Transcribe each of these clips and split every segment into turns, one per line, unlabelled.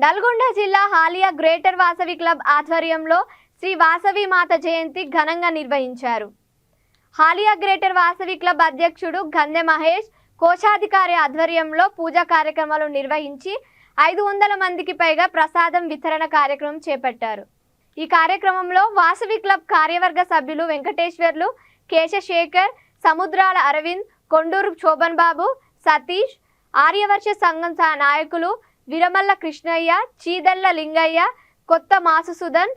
నల్గొండ జిల్లా Haliya greater Vasavi club ఆధ్వర్యంలో శ్రీ వాసవి మాత జయంతి ఘనంగా నిర్వహించారు. హాలియా గ్రేటర్ వాసవి క్లబ్ అధ్యక్షుడు గంధె మహేష్ కోశాధికారి ఆధ్వర్యంలో పూజా కార్యక్రమాలు నిర్వహించి 500 మందికి పైగా ప్రసాదం వితరణ కార్యక్రమం చేపట్టారు. ఈ కార్యక్రమంలో వాసవి క్లబ్ కార్యవర్గ సభ్యులు వెంకటేశ్వర్లు, కేశశేఖర్, సముద్రాల అరవింద్, కొండూరు శోభన్ బాబు, సతీష్, ఆర్యవర్ష సంఘం నాయకులు విరమల్ల కృష్ణయ్య, చీదల్ల లింగయ్య, కొత్త మాసు సుధన్,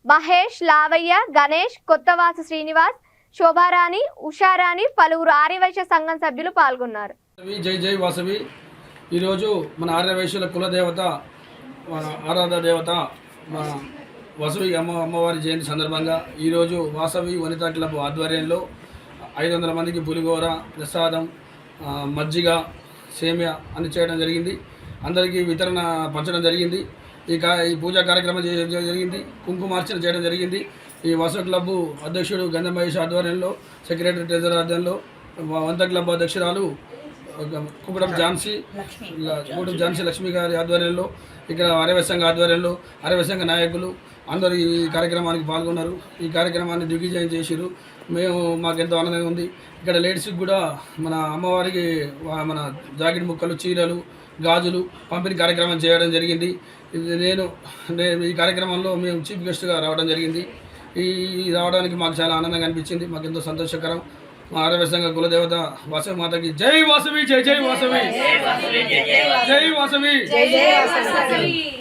మహేష్, లావయ్య, గణేష్, కొత్తవాసు శ్రీనివాస్, శోభారాణి, ఉషారాణి, పలువురు ఆర్యవైశ్య సంఘం సభ్యులు పాల్గొన్నారు.
జై జై వాసవి. ఈరోజు మన ఆర్యవైశ్యుల కులదేవత, మన ఆరాధన దేవత మన వాసవి అమ్మవారి జయంతి సందర్భంగా ఈరోజు వాసవి వనితా క్లబ్ ఆధ్వర్యంలో 500 మందికి పులిగోర, ప్రసాదం, మజ్జిగ, సేమియా అని చేయడం జరిగింది. అందరికీ వితరణ పంచడం జరిగింది. ఈ పూజా కార్యక్రమం జరిగింది. కుంకుమార్చన చేయడం జరిగింది. ఈ వాసవి క్లబ్ అధ్యక్షుడు గంధ మహేష్ ఆధ్వర్యంలో, సెక్రటరీ ట్రెజరర్ ఆధ్వర్యంలో, వంత క్లబ్ అధ్యక్షురాలు కుకుడం ఝాన్సీ లక్ష్మి గారి ఆధ్వర్యంలో, ఇక్కడ ఆర్యవైశ్య సంఘ ఆధ్వర్యంలో ఆర్యవైశ్య సంఘ నాయకులు అందరూ ఈ కార్యక్రమానికి పాల్గొన్నారు. ఈ కార్యక్రమాన్ని దిగ్విజయం చేసిరు. మాకెంతో ఆనందంగా ఉంది. ఇక్కడ లేడీస్కి కూడా మన అమ్మవారికి మన జాకెట్ ముక్కలు, చీరలు, గాజులు పంపిణీ కార్యక్రమం చేయడం జరిగింది. నేను ఈ కార్యక్రమంలో మేము చీఫ్ గెస్ట్గా రావడం జరిగింది. ఈ రావడానికి మాకు చాలా ఆనందంగా అనిపించింది. మాకెంతో సంతోషకరం. మా ఆర్యవైశ్య సంఘ కులదేవత వాసవి మాతకి జై వాసవి, జై జై వాసవి, జై వాసవి.